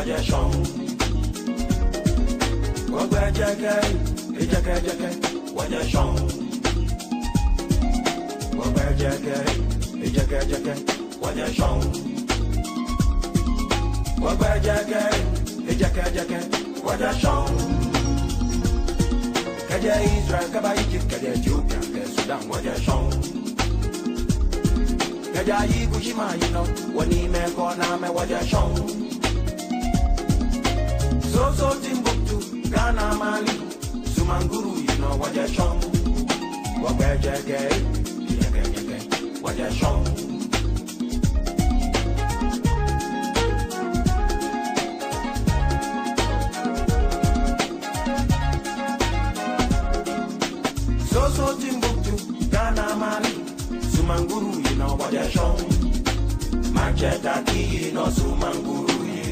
shong. Wagwa jake, waja shong. Wagwa jake, waja shong. Wagwa jake, waja shong. Kaja Israel, kaba Egypt, kaja Ethiopia, kaja Sudan, waja shong. Kaja Ikushima, wani me kona me waja shong. So Timbuktu, Ghana, Mali, Sumanguru, waja shong. Wagwa jake, waja shong. So Timbuktu, Ghana, Mali, Sumanguru, waja shong. Machetaki, Sumanguru,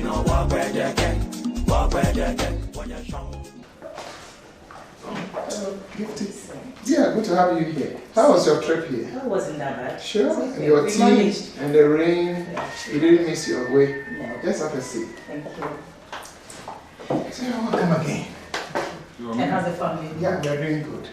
wagwa jake, waja shong. Gifty. Yeah, good to have you here. How was your trip here? It wasn't that bad. Sure. And your tea and the rain, you didn't miss your way. No. Just have a seat. Thank you. So you're welcome again. And how's the family? Yeah, we're doing good.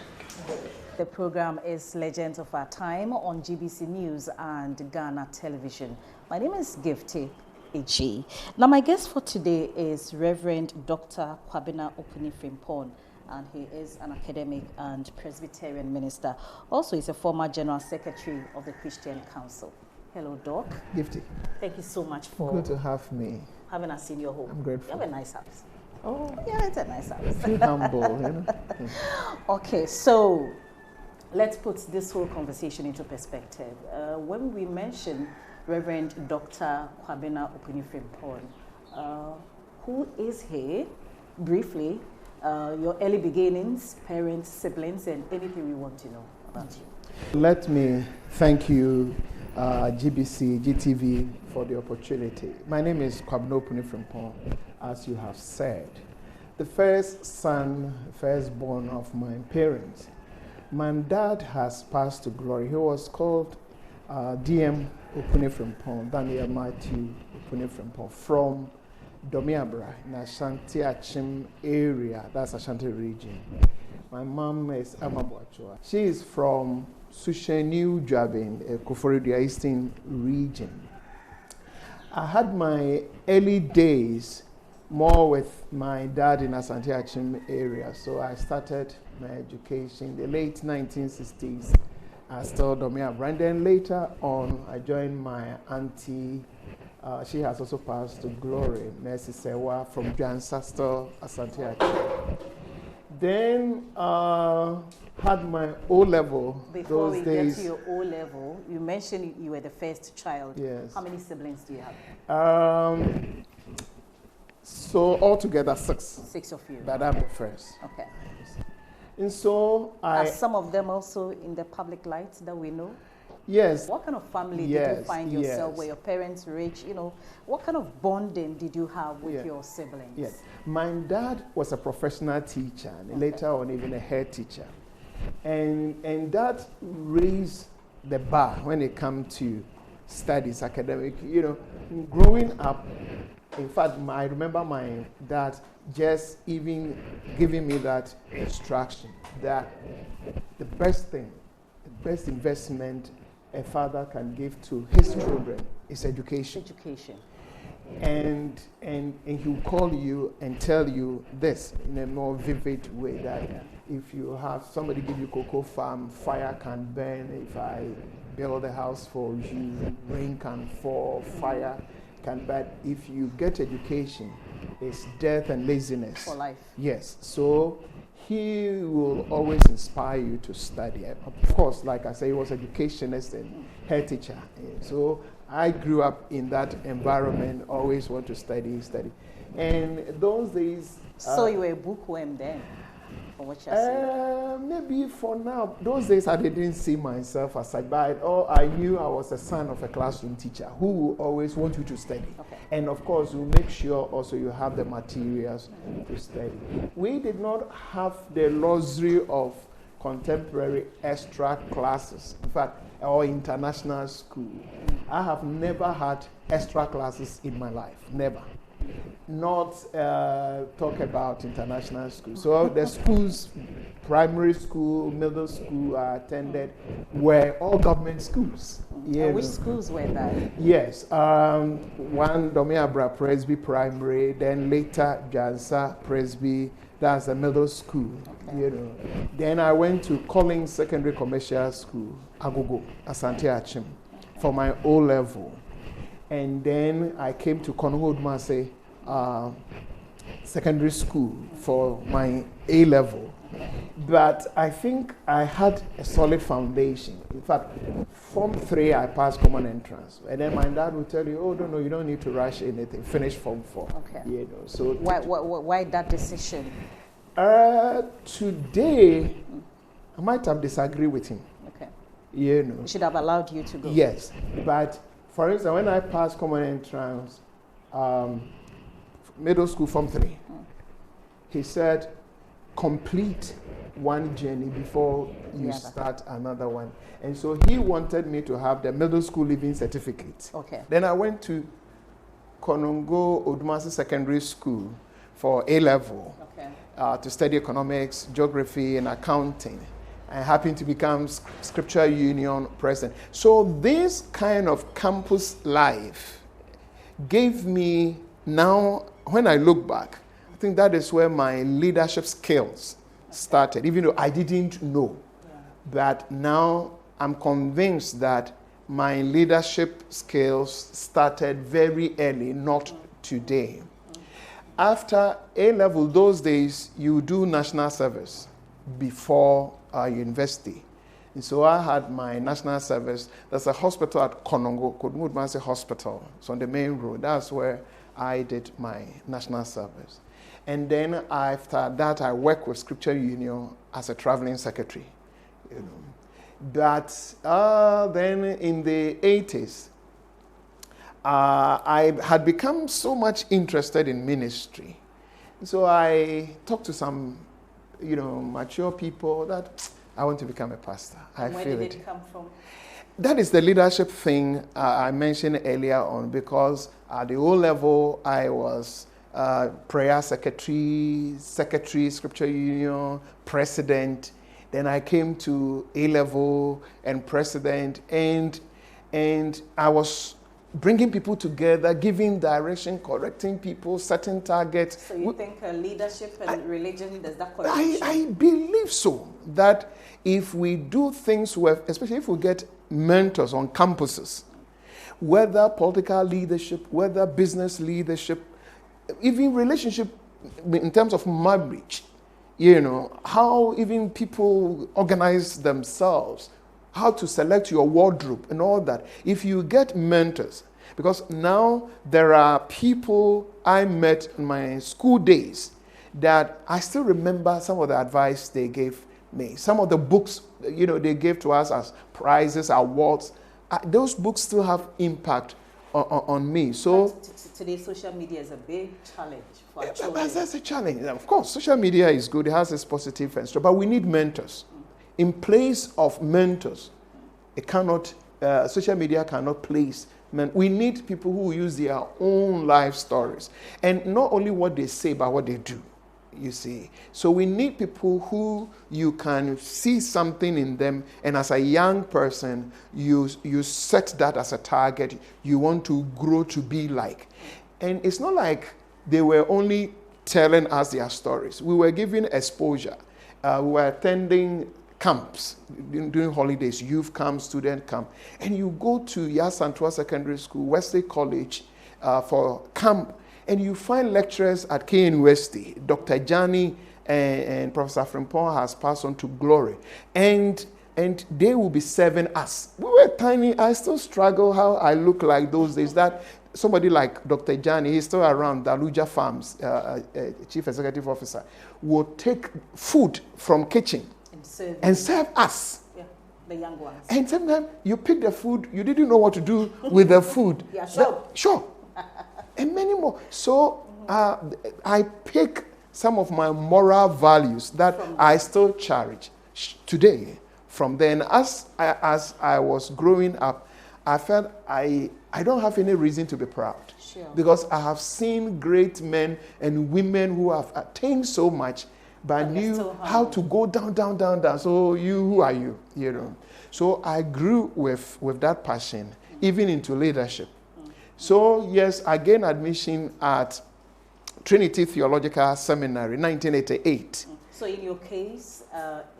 The program is Legends of Our Time on GBC News and Ghana Television. My name is Gifty Eji. Now, my guest for today is Reverend Dr. Kwabena Opuni-Frimpong, and he is an academic and Presbyterian minister. Also, he's a former General Secretary of the Christian Council. Hello, Doc. Gifty. Thank you so much for Good to have me. having us in your home. I'm grateful. You have a nice house. Oh, Yeah, it's a nice house. feel humble, Okay, so let's put this whole conversation into perspective. When we mention Reverend Dr. Kwabena Opuni-Frimpong, who is he? Briefly, your early beginnings, parents, siblings, and anything we want to know about you. Let me thank you, GBC, GTV, for the opportunity. My name is Kwabena Opuni-Frimpong, as you have said. The first son, firstborn of my parents. My dad has passed to glory. He was called DM Opuni-Frimpong, Daniel Matthew Opuni-Frimpong, from Domiabra in Ashanti Achim area, that's Ashanti region. My mom is Amabuachua. She is from Sushenu Jabin, Koforidua Eastern region. I had my early days more with my dad in Ashanti Achim area, so I started my education in the late 1960s at still Domiabra. And then later on, I joined my auntie. She has also passed to glory, Mercy Sewa from Jansastor, Asante Achim. Then had my O-level. Before those we days. get to your O-level, you mentioned you were the first child. Yes. How many siblings do you have? So altogether 6. 6 of you. But I'm the first. Okay. And so Are some of them also in the public light that we know? Yes. What kind of family did you find yourself? Were your parents rich? What kind of bonding did you have with your siblings? Yes. My dad was a professional teacher, and later on even a head teacher. And that raised the bar when it comes to studies, academic. Growing up, in fact, I remember my dad just even giving me that instruction that the best thing, the best investment a father can give to his children is education. Education. And he will call you and tell you this in a more vivid way, that if you have somebody give you cocoa farm, fire can burn. If I build a house for you, rain can fall, fire can burn. If you get education, it's death and laziness. For life. Yes. So he will always inspire you to study. Of course, like I say, he was educationist and head teacher. So I grew up in that environment, always want to study. And those days... So you were a bookworm then? Or what you're saying? Maybe for now. Those days I didn't see myself as such, but I knew I was a son of a classroom teacher who will always want you to study. Okay. And of course, you make sure also you have the materials to study. We did not have the luxury of contemporary extra classes. In fact, or international school. I have never had extra classes in my life. Never. not talk about international schools. So the schools, primary school, middle school I attended were all government schools. Which schools were that? Yes, one Domiabra Presby Primary, then later Jansa Presby. That's the middle school. Okay. Then I went to Collins Secondary Commercial School, Agogo, Asante Achim, for my O level. And then I came to Konongo Odumase Secondary School for my A level. But I think I had a solid foundation. In fact, Form 3 I passed common entrance. And then my dad would tell you, oh, no, you don't need to rush anything. Finish Form 4. Okay. So why that decision? Today, I might have disagreed with him. Okay. He should have allowed you to go. Yes. But for instance, when I passed common entrance, middle school Form 3, he said, complete one journey before you start another one. And so he wanted me to have the middle school living certificate. Okay. Then I went to Konongo Odumase Secondary School for A level to study economics, geography, and accounting. I happened to become Scripture Union president. So this kind of campus life gave me, now when I look back, I think that is where my leadership skills started, even though I didn't know. But now I'm convinced that my leadership skills started very early, not today. After A level, those days, you do national service before university. And so I had my national service. There's a hospital at Konongo, Kodumudmase Hospital. It's on the main road. That's where I did my national service. And then after that, I worked with Scripture Union as a traveling secretary. But then in the 80s, I had become so much interested in ministry. So I talked to some, mature people that I want to become a pastor. Where did it come from? That is the leadership thing I mentioned earlier on, because at the O level, I was prayer secretary, Scripture Union, president. Then I came to A level and president, and I was bringing people together, giving direction, correcting people, setting targets. So you think leadership and religion, does that correlation? I believe so, that if we do things well, especially if we get mentors on campuses, whether political leadership, whether business leadership, even relationship in terms of marriage, how even people organize themselves, how to select your wardrobe and all that. If you get mentors, because now there are people I met in my school days that I still remember some of the advice they gave me. Some of the books, they gave to us as prizes, awards. Those books still have impact on me. So today, social media is a big challenge for our children. That's a challenge. Of course, social media is good. It has its positive and stuff, but we need mentors. In place of mentors, social media cannot place. We need people who use their own life stories. And not only what they say, but what they do, you see. So we need people who you can see something in them, and as a young person, you set that as a target. You want to grow to be like. And it's not like they were only telling us their stories. We were given exposure. We were attending camps during holidays, youth camp, student camp, and you go to Yasantua Secondary School, Wesley College for camp, and you find lecturers at KNUST. Dr. Jani and Professor Frimpong has passed on to glory, and they will be serving us. We were tiny. I still struggle how I look like those days. That somebody like Dr. Jani, he's still around, Daluja Farms, Chief Executive Officer, will take food from kitchen and serve us. Yeah, the young ones. And sometimes you pick the food, you didn't know what to do with the food. Yeah, sure. Sure. And many more. So I pick some of my moral values that I still cherish today from then. As I was growing up, I felt I don't have any reason to be proud. Sure. Because I have seen great men and women who have attained so much, but knew how to go down. So who are you? You know. So I grew with that passion, even into leadership. So yes, I gained admission at Trinity Theological Seminary, 1988. So in your case,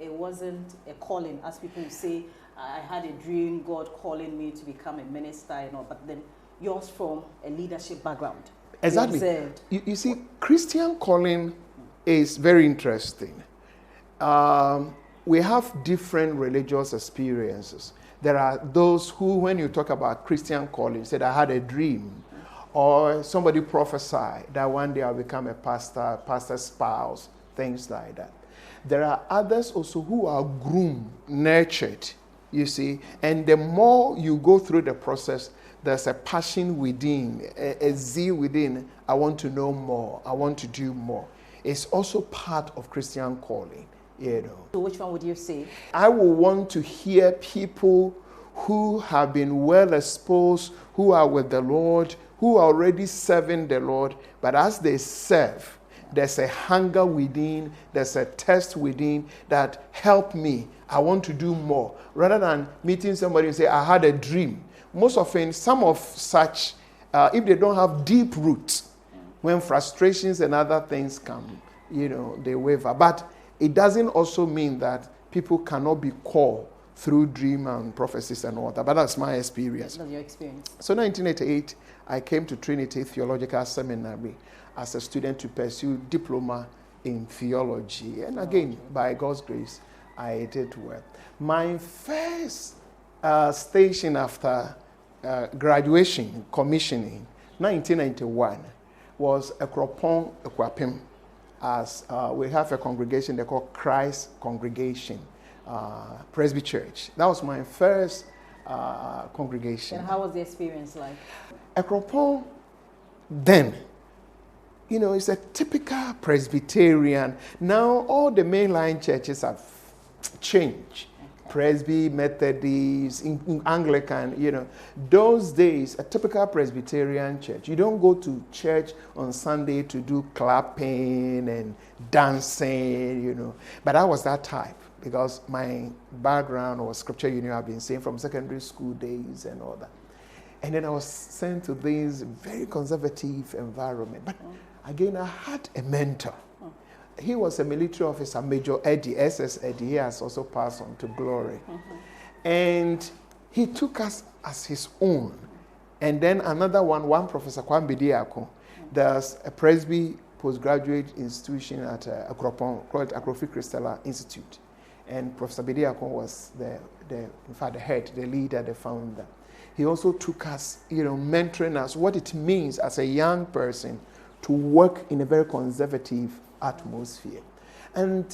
it wasn't a calling, as people say, I had a dream, God calling me to become a minister, you know, but then yours from a leadership background. Exactly. You see, Christian calling is very interesting. We have different religious experiences. There are those who, when you talk about Christian calling, said, I had a dream. Or somebody prophesied that one day I'll become a pastor's spouse, things like that. There are others also who are groomed, nurtured, you see. And the more you go through the process, there's a passion within, a zeal within. I want to know more. I want to do more. It's also part of Christian calling, you know. So which one would you say? I will want to hear people who have been well exposed, who are with the Lord, who are already serving the Lord, but as they serve, there's a hunger within, there's a thirst within that help me. I want to do more. Rather than meeting somebody and say, I had a dream. Most often, some of such, if they don't have deep roots, when frustrations and other things come, you know, they waver. But it doesn't also mean that people cannot be called through dream and prophecies and all that. But that's my experience. That's your experience. So 1988, I came to Trinity Theological Seminary as a student to pursue diploma in theology. And again, by God's grace, I did well. My first station after graduation, commissioning, 1991, was Kwabena, as we have a congregation they call Christ Congregation, Presby Church. That was my first congregation. And how was the experience like? Kwabena, then, you know, it's a typical Presbyterian. Now all the mainline churches have changed. Presby, Methodist, Anglican, you know. Those days, a typical Presbyterian church, you don't go to church on Sunday to do clapping and dancing, you know. But I was that type because my background was scripture, you know, I've been saying from secondary school days and all that. And then I was sent to this very conservative environment. But again, I had a mentor. He was a military officer, Major Eddie, SS Eddie. He has also passed on to glory. And he took us as his own. And then another one Professor Kwabena Opuni-Frimpong. There's a Presby postgraduate institution at Akropong called Akrofi Christella Institute. And Professor Kwabena Opuni-Frimpong was in fact, the head, the leader, the founder. He also took us, you know, mentoring us what it means as a young person to work in a very conservative atmosphere. And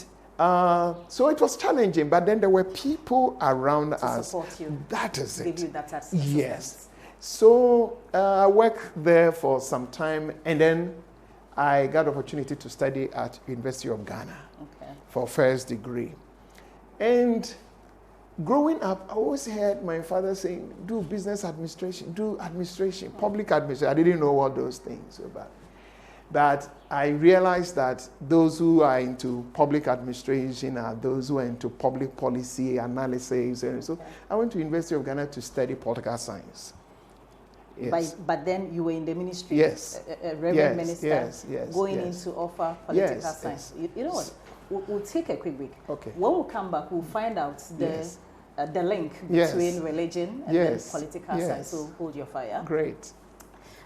so it was challenging, but then there were people around us. Support you. That is Give it. you that Yes. So I worked there for some time, and then I got the opportunity to study at University of Ghana for first degree. And growing up, I always heard my father saying, do business administration, do administration, public administration. I didn't know what those things were about. But I realized that those who are into public administration are those who are into public policy analysis. And so I went to University of Ghana to study political science. Yes. But then you were in the ministry, yes. a reverend minister, yes, going in to offer political science. You know what? We'll take a quick break. Okay. When we come back, we'll find out the link between religion and then political science. So hold your fire. Great.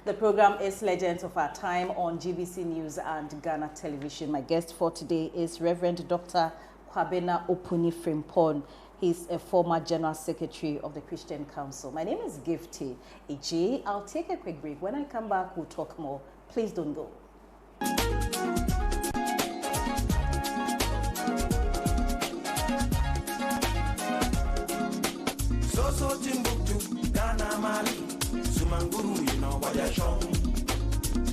The program is Legends of Our Time on GBC News and Ghana Television. My guest for today is Reverend Dr. Kwabena Opuni-Frimpong. He's a former General Secretary of the Christian Council. My name is Gifty Eji. I'll take a quick break. When I come back, we'll talk more. Please don't go. So Timbuktu, Ghana, Mali, Sumanguru, you know what you're showing.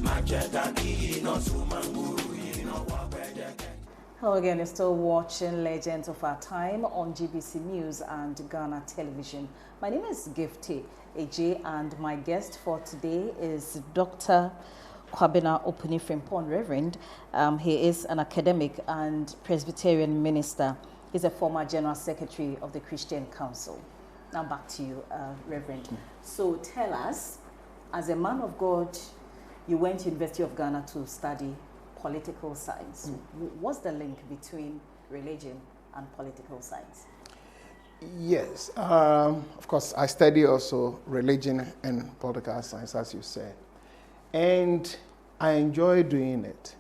Majeta, you know Sumanguru, you know what you're. Hello again, you're still watching Legends of Our Time on GBC News and Ghana Television. My name is Gifty AJ, and my guest for today is Dr. Kwabena Opuni-Frimpong, Reverend. He is an academic and Presbyterian minister. He's a former General Secretary of the Christian Council. Now back to you, Reverend. So tell us, as a man of God, you went to University of Ghana to study political science. What's the link between religion and political science? Yes, of course, I study also religion and political science, as you said, and I enjoy doing it.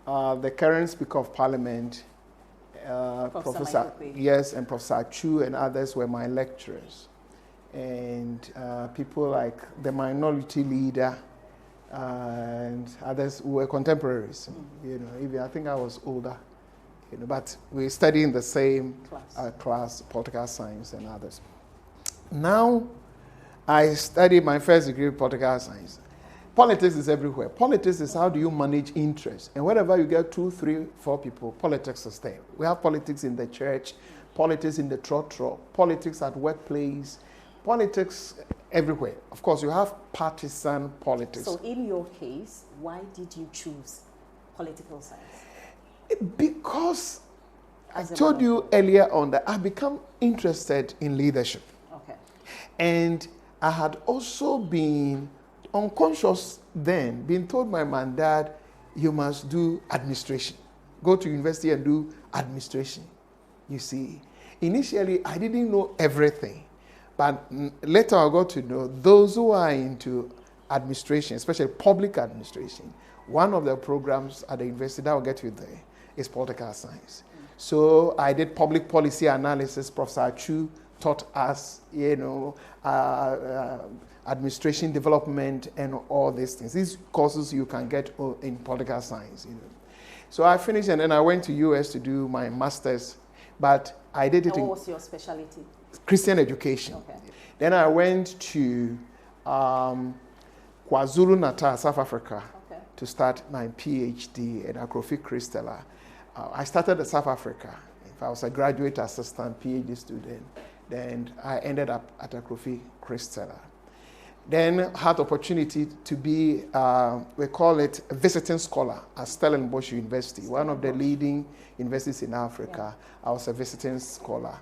The current Speaker of Parliament, Professor yes, and Professor Chu and others were my lecturers, and people like the Minority Leader and others who were contemporaries. You know, even I think I was older. You know, but we study in the same class, political science and others. Now, I studied my first degree in political science. Politics is everywhere. Politics is how do you manage interests. And wherever you get 2, 3, 4 people, politics is there. We have politics in the church, politics in the trotro, politics at workplace, politics everywhere. Of course, you have partisan politics. So in your case, why did you choose political science? Because I told you earlier on that I become interested in leadership. Okay. And I had also been unconscious then, being told by my dad, you must do administration. Go to university and do administration. You see, initially I didn't know everything. But later I got to know those who are into administration, especially public administration. One of the programs at the university that I'll get you there is political science. So I did public policy analysis. Professor Chu taught us, you know, administration development and all these things. These courses you can get in political science. You know. So I finished and then I went to US to do my master's, but I did it. And what was your specialty? Christian education. Okay. Then I went to KwaZulu-Natal, South Africa, to start my PhD at Akrofi-Christella. I started in South Africa. I was a graduate assistant, PhD student. Then I ended up at Akrofi-Christella. Then had opportunity to be, we call it a visiting scholar at Stellenbosch University, one of the leading universities in Africa. Yeah. I was a visiting scholar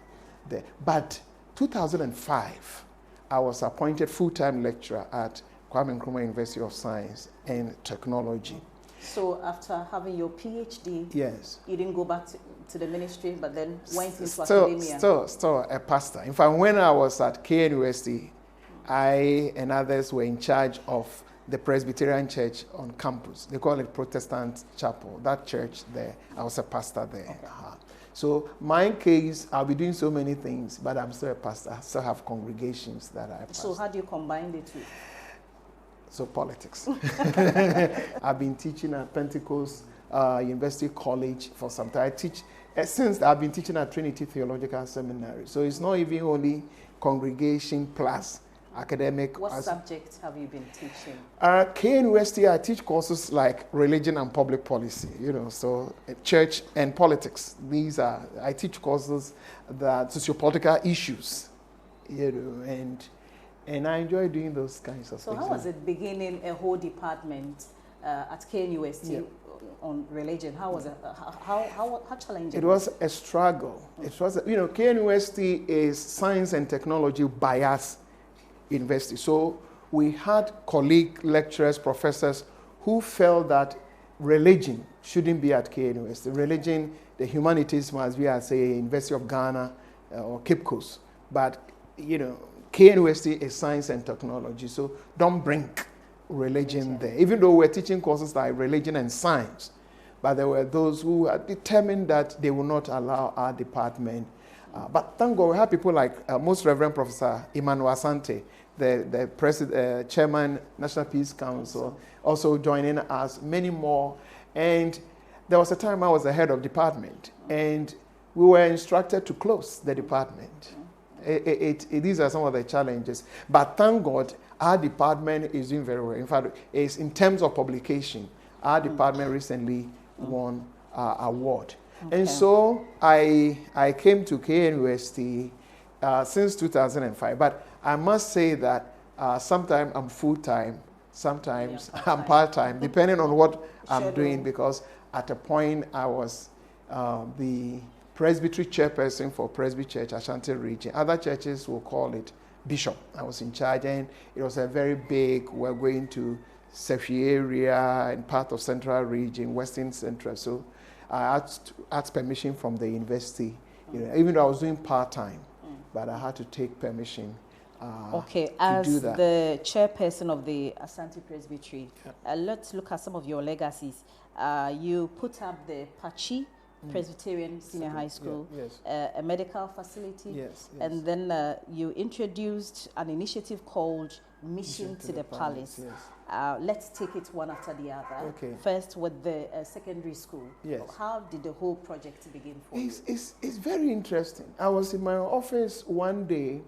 there. But 2005, I was appointed full-time lecturer at Kwabena Opuni University of Science and Technology. So after having your PhD, yes, you didn't go back to the ministry, but then went into academia? Still a pastor. In fact, when I was at KNUST, I and others were in charge of the Presbyterian church on campus. They call it Protestant Chapel. That church there, I was a pastor there. Okay. So my case, I'll be doing so many things, but I'm still a pastor. I still have congregations that I pastor. So how do you combine the two? So politics. I've been teaching at Pentecost University College for some time. I teach, since I've been teaching at Trinity Theological Seminary. So it's not even only congregation plus academic. What subjects have you been teaching? KNUST, I teach courses like religion and public policy, you know, so church and politics. These are, I teach courses that sociopolitical issues, you know, and I enjoy doing those kinds of things. So how was it beginning a whole department at KNUST on religion? How was it? How challenging? It was a struggle. It was, you know, KNUST is science and technology bias university. So we had colleague lecturers, professors who felt that religion shouldn't be at KNUST. Religion, the humanities must be at, say, University of Ghana or Cape Coast. But, you know, KNUST is science and technology, so don't bring religion there. Even though we're teaching courses like religion and science, but there were those who had determined that they will not allow our department. But thank God we have people like Most Reverend Professor Emmanuel Asante, the chairman, National Peace Council, also joining us, many more. And there was a time I was the head of department, and we were instructed to close the department. These are some of the challenges. But thank God, our department is doing very well. In fact, it's in terms of publication, our department recently won an award. And so I came to KNUST since 2005. But I must say that sometimes I'm full-time, sometimes I'm part-time, depending on what I'm doing, because at a point I was the Presbytery chairperson for Presby Church, Ashanti region. Other churches will call it bishop. I was in charge, and it was a very big, we're going to Sefi area and part of Central region, Western Central. So I asked permission from the university, even though I was doing part-time, but I had to take permission as to do that. The chairperson of the Asante Presbytery, let's look at some of your legacies. You put up the Pachi Presbyterian Senior High School, a medical facility, and then you introduced an initiative called Mission to the Palace. Let's take it one after the other. First with the secondary school. How did the whole project begin for you? It's very interesting. I was in my office one day,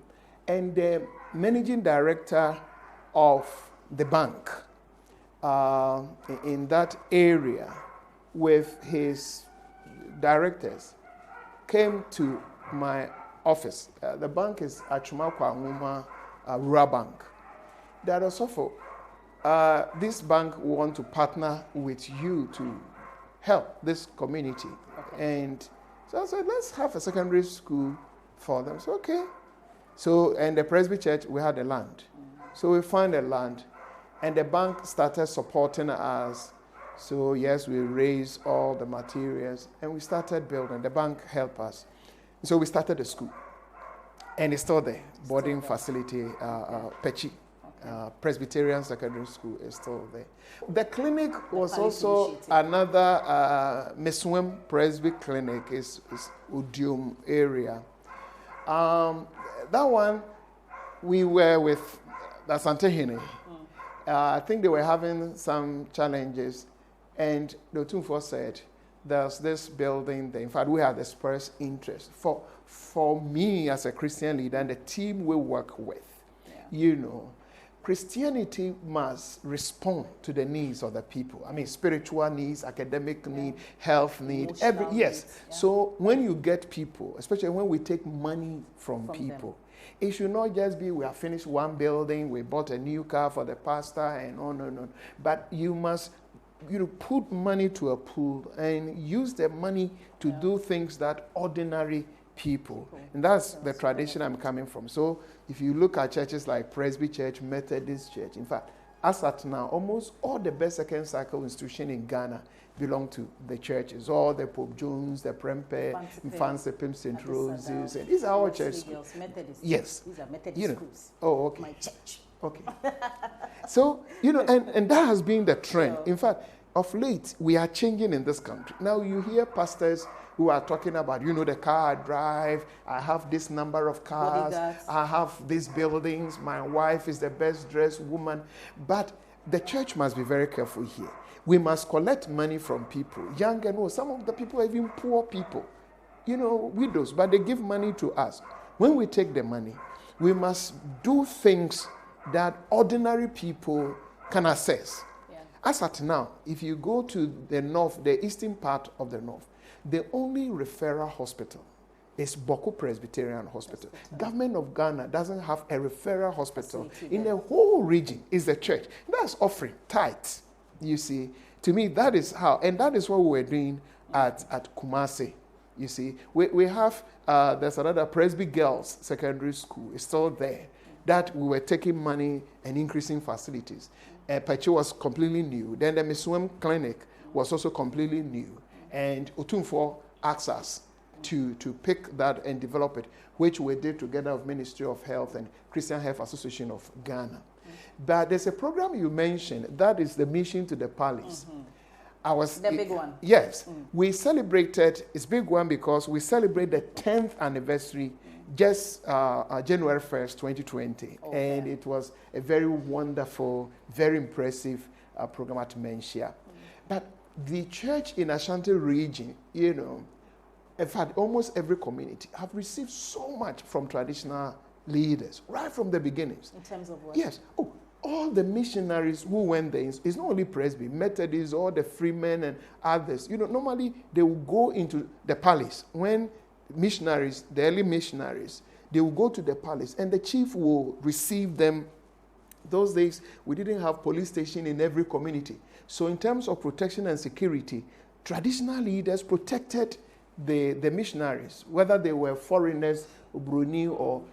and the managing director of the bank in that area with his directors came to my office. The bank is Achuma Kwanguma Rural Bank. That also this bank want to partner with you to help this community. And so I said, let's have a secondary school for them. So So, and the Presby Church, we had the land. So we found the land, and the bank started supporting us. So yes, we raised all the materials, and we started building. The bank helped us. So we started the school, and it's still there. Boarding facility, Pechi, Presbyterian Secondary School is still there. The clinic was also another Meswem Presby Clinic, is Udium area. That one, we were with the Santehene. I think they were having some challenges. And the Otumfuo said, there's this building there. In fact, we had expressed interest. For me as a Christian leader and the team we work with, Christianity must respond to the needs of the people. I mean, spiritual needs, academic need, health need, So when you get people, especially when we take money from people, it should not just be we have finished one building, we bought a new car for the pastor, and on. But you must put money to a pool and use the money to do things that ordinary people. And that's the tradition I'm coming from. So if you look at churches like Presby Church, Methodist Church, in fact, as at now, almost all the best second cycle institutions in Ghana belong to the churches. All the Pope Jones, the Prempe, Mfansepim, St. Roses, and these are all church schools. Yes. These are Methodist schools. Oh, okay. My church. Okay. So, and that has been the trend. In fact, of late, we are changing in this country. Now you hear pastors who are talking about, the car I drive, I have this number of cars, I have these buildings, my wife is the best dressed woman. But the church must be very careful here. We must collect money from people, young and old. Some of the people are even poor people, widows, but they give money to us. When we take the money, we must do things that ordinary people can access. As at now, if you go to the north, the eastern part of the north, the only referral hospital is Boko Presbyterian Hospital. Government of Ghana doesn't have a referral hospital in the whole region. Is the church. That's offering tithes. You see, to me, that is how, and that is what we were doing at Kumasi. You see, we have, there's another Presby Girls Secondary School. It's still there. That we were taking money and increasing facilities. Pachi was completely new. Then the Meswem Clinic was also completely new. And Otumfuo asked us to pick that and develop it, which we did together with Ministry of Health and Christian Health Association of Ghana. But there's a program you mentioned, that is the Mission to the Palace. The big one. Yes. We celebrated, it's big one because we celebrate the 10th anniversary just January 1st, 2020. And it was a very wonderful, very impressive program at Menchia. But the church in Ashanti region, in fact, almost every community have received so much from traditional leaders, right from the beginnings. In terms of what? Yes. all the missionaries who went there, it's not only Presby, Methodists, all the Freemen and others, normally they will go into the palace. When missionaries, the early missionaries, they will go to the palace and the chief will receive them. Those days, we didn't have police station in every community. So in terms of protection and security, traditional leaders protected the missionaries, whether they were foreigners, Bruni, or,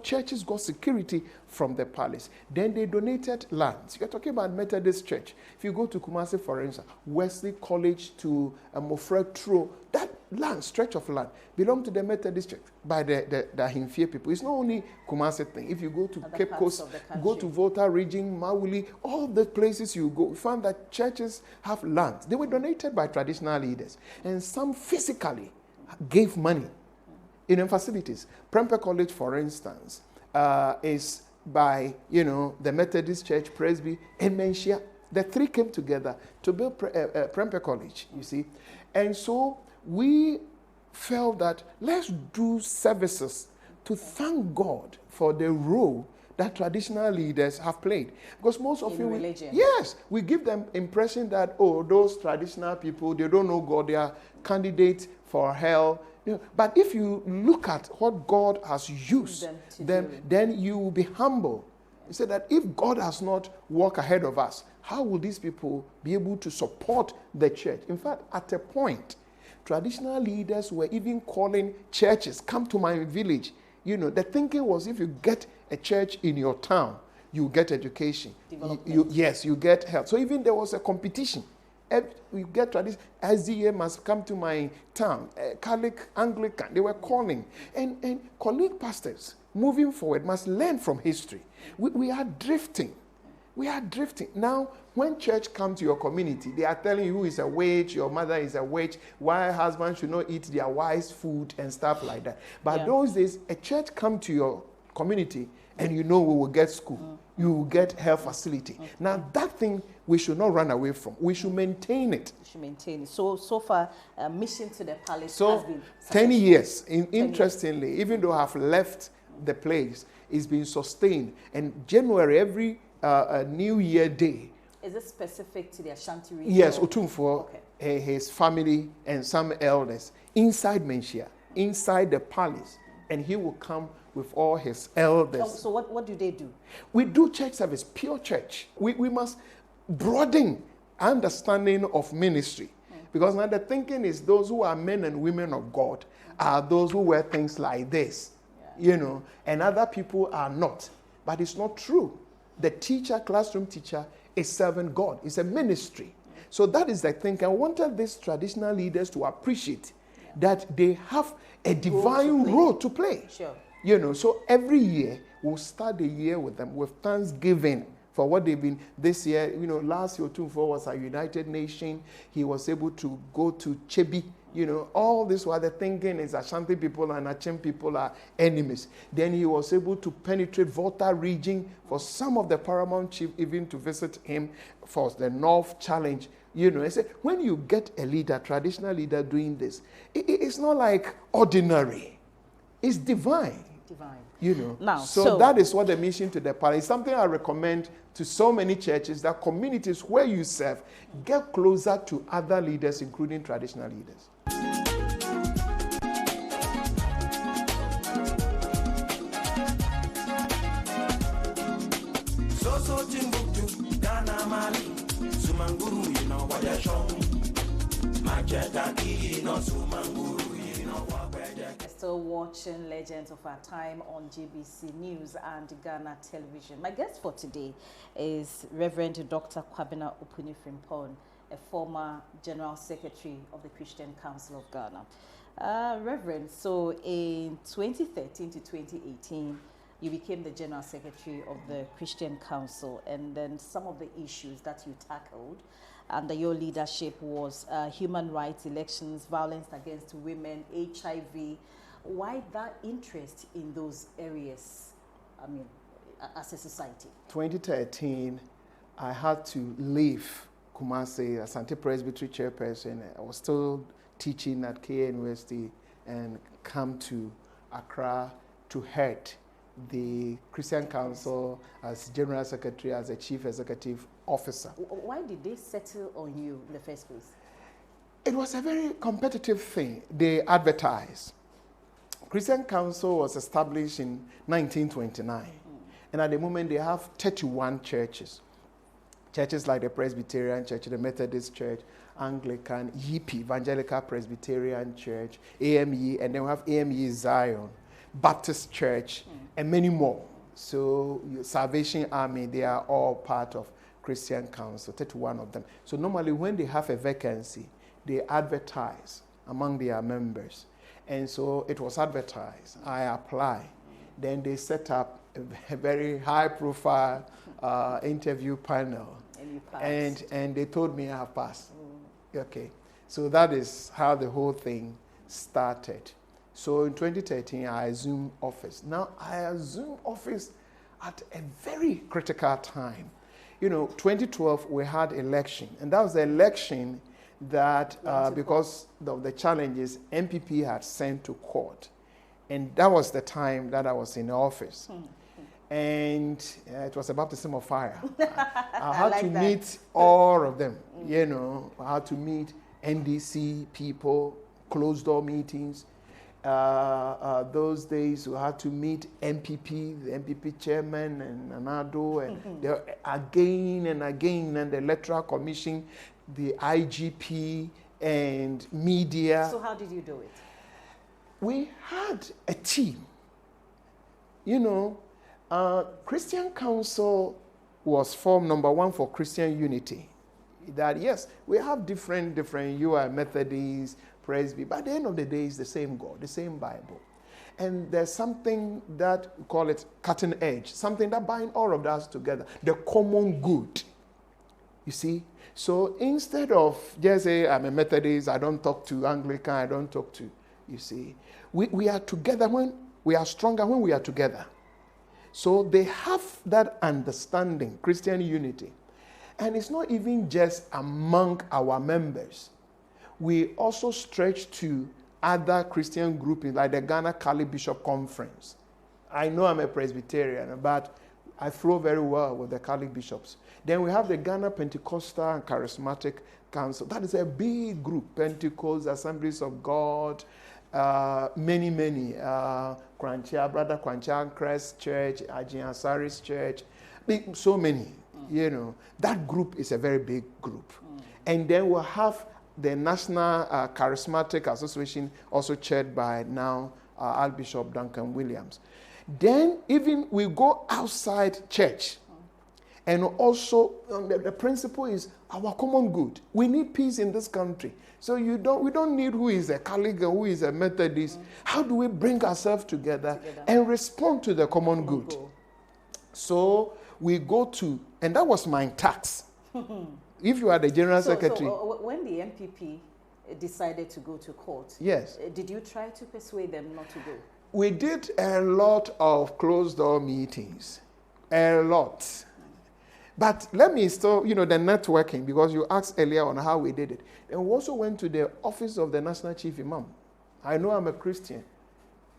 churches got security from the palace. Then they donated lands. You're talking about Methodist Church. If you go to Kumasi, for instance, Wesley College to Mofrek Tro, that land, stretch of land, belonged to the Methodist Church by the Ahimfie people. It's not only Kumasi thing. If you go to Cape Coast, go to Volta region, Mauli, all the places you go, you find that churches have lands. They were donated by traditional leaders. And some physically gave money in facilities. Prempeh College, for instance, is by, the Methodist Church, Presby, and Menchia. The three came together to build Prempeh College, you see. And so we felt that let's do services to thank God for the role that traditional leaders have played. Because most of you, religion. Yes, we give them impression that, those traditional people, they don't know God, they are candidates for hell. But if you look at what God has used, then you will be humble. He said that if God has not walked ahead of us, how will these people be able to support the church? In fact, at a point, traditional leaders were even calling churches, come to my village. The thinking was if you get a church in your town, you get education. You get health. So even there was a competition. We get tradition. SDA must come to my town. Catholic, Anglican, they were calling. And colleague pastors, moving forward, must learn from history. We are drifting. We are drifting. Now, when church comes to your community, they are telling you who is a witch, your mother is a witch, why husbands should not eat their wife's food and stuff like that. But those days, a church come to your community and we will get school. You will get health facility. Now, that thing we should not run away from. We should maintain it. So far, mission to the palace has been 10 years. Interestingly, even though I have left the place, it's been sustained. And January, every New Year day. Is it specific to the Ashanti region? Yes, Otumfuo, his family, and some elders inside Menchia, inside the palace. And he will come with all his elders. So what do they do? We do church service, pure church. We must broaden understanding of ministry. Because now the thinking is those who are men and women of God are those who wear things like this, and other people are not. But it's not true. The teacher, classroom teacher, is serving God. It's a ministry. So that is the thing. I wanted these traditional leaders to appreciate that they have a divine role to play. Sure. So every year, we'll start the year with them with thanksgiving for what they've been this year. Last year, Otumfuo was a United Nation. He was able to go to Chebi. All this while the thinking is Ashanti people and Achem people are enemies. Then he was able to penetrate Volta region for some of the paramount chief even to visit him for the North Challenge. I say, when you get a leader, traditional leader doing this, it's not like ordinary. It's divine. Now, so that is what the mission to the palace. Something I recommend to so many churches, that communities where you serve, get closer to other leaders, including traditional leaders. Timbuktu, Ghana, Mali, Sumanguru, what they're showing. Majetaki, Sumanguru. Still watching Legends of Our Time on GBC News and Ghana Television. My guest for today is Reverend Dr. Kwabena Opuni-Frimpong, a former General Secretary of the Christian Council of Ghana. Reverend, so in 2013 to 2018, you became the General Secretary of the Christian Council, and then some of the issues that you tackled under your leadership was human rights, elections, violence against women, HIV. Why that interest in those areas, as a society? 2013, I had to leave Kumasi, Asante Presbytery chairperson. I was still teaching at KA University and come to Accra to head the Christian Council as General Secretary, as a Chief Executive Officer. Why did they settle on you in the first place? It was a very competitive thing. They advertised. Christian Council was established in 1929. And at the moment, they have 31 churches. Churches like the Presbyterian Church, the Methodist Church, Anglican, YP, Evangelical Presbyterian Church, AME, and then we have AME Zion, Baptist Church, and many more. So Salvation Army, they are all part of Christian Council, 31 of them. So normally when they have a vacancy, they advertise among their members. And so it was advertised. I apply. Then they set up a very high-profile interview panel. And you passed. And they told me I have passed. Okay. So that is how the whole thing started. So in 2013, I assumed office. Now, I assumed office at a very critical time. 2012, we had election. And that was the election that, because of the challenges, MPP had sent to court. And that was the time that I was in office. And it was a baptism of fire. I had to meet all of them, I had to meet NDC people, closed door meetings. Those days we had to meet MPP, the MPP chairman and Anado, and again and again, and the Electoral Commission, the IGP, and media. So how did you do it? We had a team. Christian Council was formed, number one, for Christian unity. That, yes, we have different, you are Methodist, Presby, but at the end of the day, it's the same God, the same Bible. And there's something that we call it cutting edge, something that binds all of us together, the common good. You see? So instead of just say, I'm a Methodist, I don't talk to Anglican, I don't talk to, you see, we are together when we are stronger when we are together. So they have that understanding, Christian unity. And it's not even just among our members. We also stretch to other Christian groupings like the Ghana Catholic Bishop Conference. I know I'm a Presbyterian, but I flow very well with the Catholic bishops. Then we have the Ghana Pentecostal and Charismatic Council. That is a big group. Pentecost, Assemblies of God, many. Brother Kwancha Crest Church, Ajin Asari's Church, so many, That group is a very big group. And then we'll have the National Charismatic Association, also chaired by now Archbishop Duncan Williams. Then even we go outside church. And also, the principle is our common good. We need peace in this country. So we don't need who is a Catholic or who is a Methodist. How do we bring ourselves together and respond to the common good? So we go to, and that was my tax. If you are the General Secretary. So when the MPP decided to go to court, yes, did you try to persuade them not to go? We did a lot of closed-door meetings. A lot. But let me still, the networking, because you asked earlier on how we did it. And we also went to the office of the National Chief Imam. I know I'm a Christian.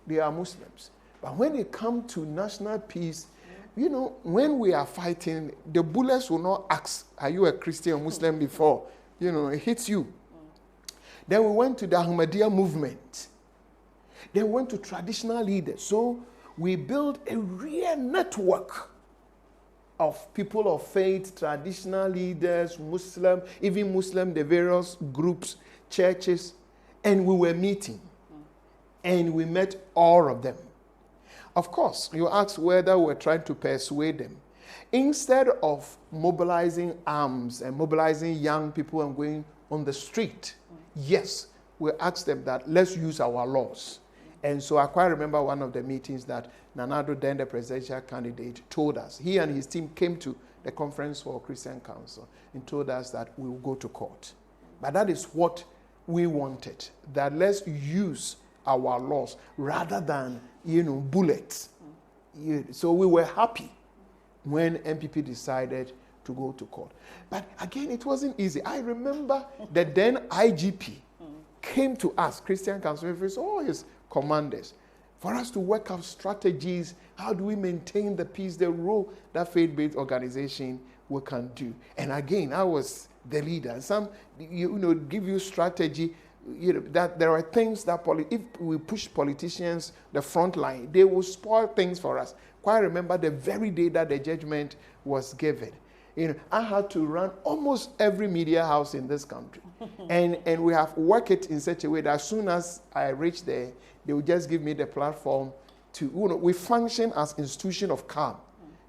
They are Muslims. But when it comes to national peace, when we are fighting, the bullets will not ask, are you a Christian or Muslim before? It hits you. Then we went to the Ahmadiyya movement. Then we went to traditional leaders. So we built a real network of people of faith, traditional leaders, Muslim, even Muslim, the various groups, churches, and we were meeting. And we met all of them. Of course, you asked whether we're trying to persuade them. Instead of mobilizing arms and mobilizing young people and going on the street, yes, we asked them that let's use our laws. And so I quite remember one of the meetings that Nanado, then the presidential candidate, told us. He and his team came to the Conference for Christian Council and told us that we will go to court. But that is what we wanted, that let's use our laws rather than, bullets. So we were happy when MPP decided to go to court. But again, it wasn't easy. I remember that then IGP came to us, Christian Council, with all his commanders, for us to work out strategies. How do we maintain the peace, the role that faith-based organization we can do? And again, I was the leader. Some, give you strategy. That there are things that if we push politicians the front line, they will spoil things for us. Quite remember the very day that the judgment was given. I had to run almost every media house in this country. and we have worked it in such a way that as soon as I reach there, they will just give me the platform to, we function as institution of calm.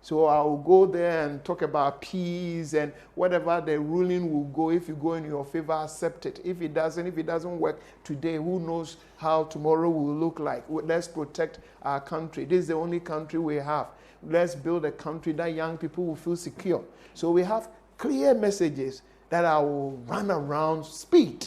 So I will go there and talk about peace and whatever the ruling will go. If you go in your favor, accept it. If it doesn't work today, who knows how tomorrow will look like. Let's protect our country. This is the only country we have. Let's build a country that young people will feel secure. So we have clear messages that I will run around, speed,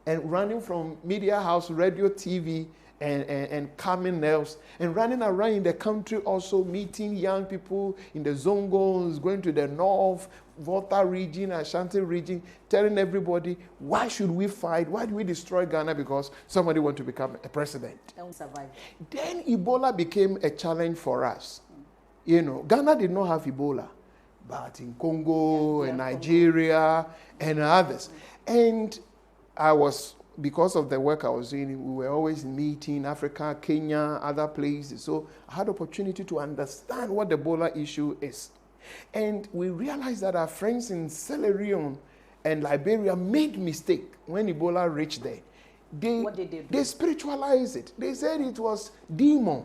and running from media house, radio, TV, and calming nerves, and running around in the country also meeting young people in the Zongos, going to the north, Volta region, Ashanti region, telling everybody, why should we fight? Why do we destroy Ghana? Because somebody wants to become a president. And survive. Then Ebola became a challenge for us. Ghana did not have Ebola, but in Congo and Nigeria and others. And because of the work I was doing, we were always meeting Africa, Kenya, other places. So I had opportunity to understand what the Ebola issue is. And we realized that our friends in Sierra Leone and Liberia made mistake when Ebola reached there. What did they do? They spiritualized it. They said it was demon.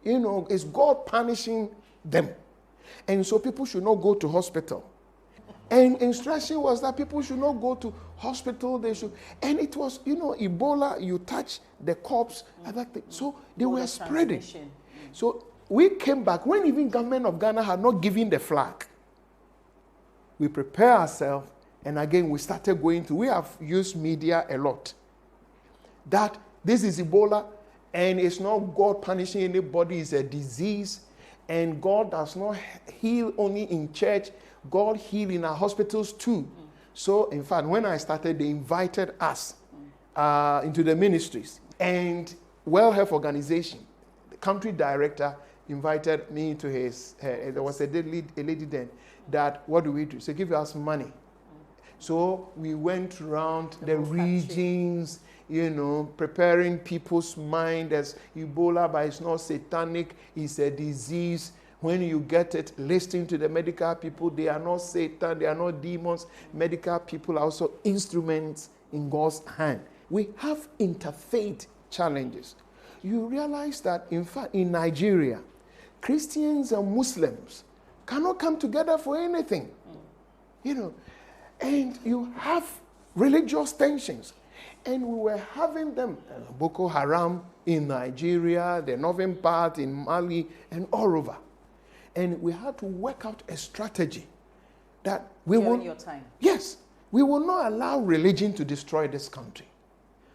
It's God punishing them. And so people should not go to hospital. And instruction was that people should not go to hospital. They should, and it was, Ebola, you touch the corpse, other things. So they were spreading. So we came back when even government of Ghana had not given the flag. We prepare ourselves, and again we started going to. We have used media a lot. That this is Ebola, and it's not God punishing anybody. It's a disease, and God does not heal only in church. God healed in our hospitals too. So, in fact, when I started, they invited us into the ministries. And World Health Organization, the country director, invited me into his, there was a lady then, that what do we do? So give us money. So we went around the regions, preparing people's mind as Ebola, but it's not satanic, it's a disease. When you get it, listening to the medical people, they are not Satan, they are not demons. Medical people are also instruments in God's hand. We have interfaith challenges. You realize that, in fact, in Nigeria, Christians and Muslims cannot come together for anything. And you have religious tensions. And we were having them, Boko Haram in Nigeria, the northern part in Mali, and all over. And we had to work out a strategy that we will. Your time. Yes, we will not allow religion to destroy this country.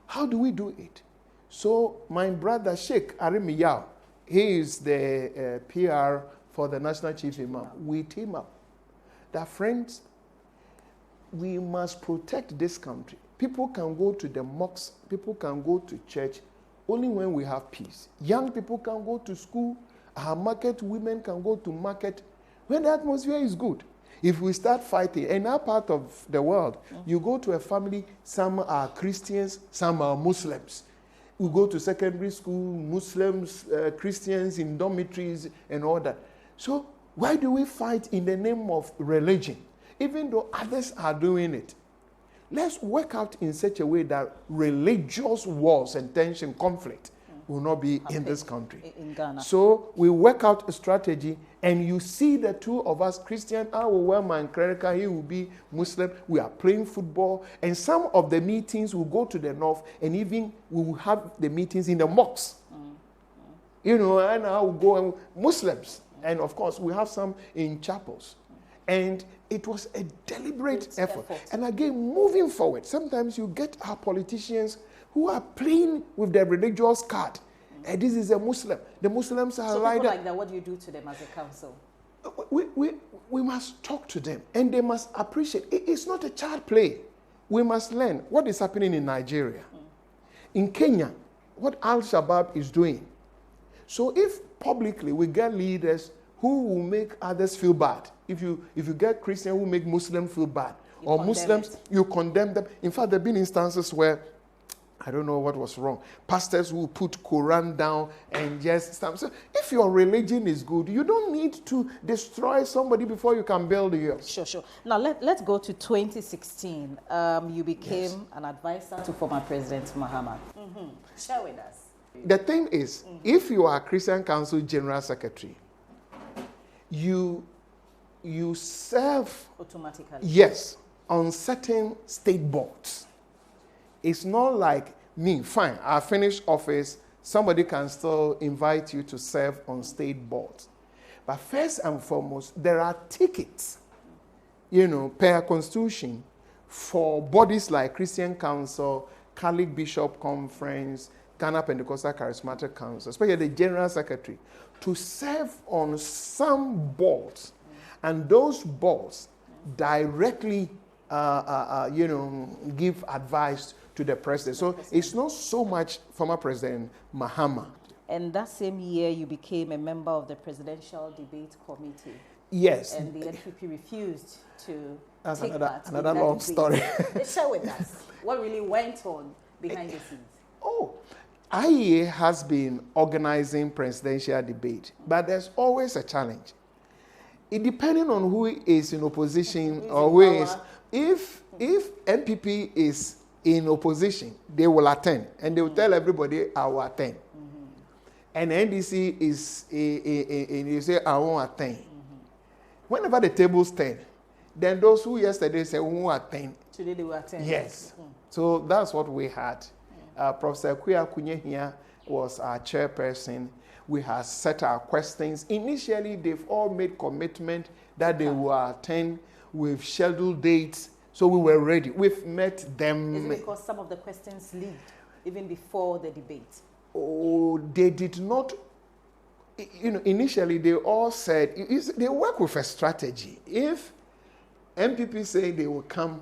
How do we do it? So my brother Sheikh Arimiyao, he is the PR for the National Chief Imam. We team up. That friends, we must protect this country. People can go to the mosques, people can go to church only when we have peace. Young people can go to school. Our market women can go to market when the atmosphere is good. If we start fighting, in our part of the world, you go to a family, some are Christians, some are Muslims. We go to secondary school, Muslims, Christians in dormitories and all that. So why do we fight in the name of religion, even though others are doing it? Let's work out in such a way that religious wars and tension, conflict will not be in this country. In Ghana. So we work out a strategy, and you see the two of us, Christian, I will wear my Nklerika, he will be Muslim. We are playing football, and some of the meetings will go to the north, and even we will have the meetings in the mosques. And I will go and Muslims, and of course we have some in chapels. And it was a deliberate effort. And again, moving forward, sometimes you get our politicians who are playing with their religious card. And this is a Muslim. The Muslims are like that. What do you do to them as a council? We must talk to them, and they must appreciate. It's not a child play. We must learn what is happening in Nigeria. In Kenya, what Al-Shabaab is doing So if publicly we get leaders who will make others feel bad, if you get Christians who make Muslims feel bad, or Muslims, you condemn them. In fact, there have been instances where, I don't know what was wrong, pastors will put Quran down and just stamp. So if your religion is good, you don't need to destroy somebody before you can build yours. Sure. Now let's go to 2016. You became an advisor to former President Mahama. Share with us. The thing is, if you are Christian Council General Secretary, you serve automatically. Yes, on certain state boards. It's not like me, fine, I finished office, somebody can still invite you to serve on state boards. But first and foremost, there are tickets, per constitution for bodies like Christian Council, Catholic Bishop Conference, Ghana Pentecostal Charismatic Council, especially the General Secretary, to serve on some boards. And those boards directly, give advice to the president. So it's not so much former President Mahama. And that same year, you became a member of the Presidential Debate Committee. Yes. And the NPP refused to That's take part another in long that story. Share with us what really went on behind the scenes. IEA has been organizing presidential debate, but there's always a challenge. It depending on who is in opposition or who is. If NPP is in opposition, they will attend, and they will tell everybody, I will attend. And NDC is in you say, I won't attend. Whenever the tables turn, then those who yesterday said, we won't attend. Today they will attend. Yes. So that's what we had. Professor Kuya Kunyehia was our chairperson. We had set our questions. Initially, they've all made commitment that they will attend with scheduled dates. So we were ready. We've met them. Is it because some of the questions leaked even before the debate? Oh, they did not. Initially, they all said, they work with a strategy. If MPP say they will come,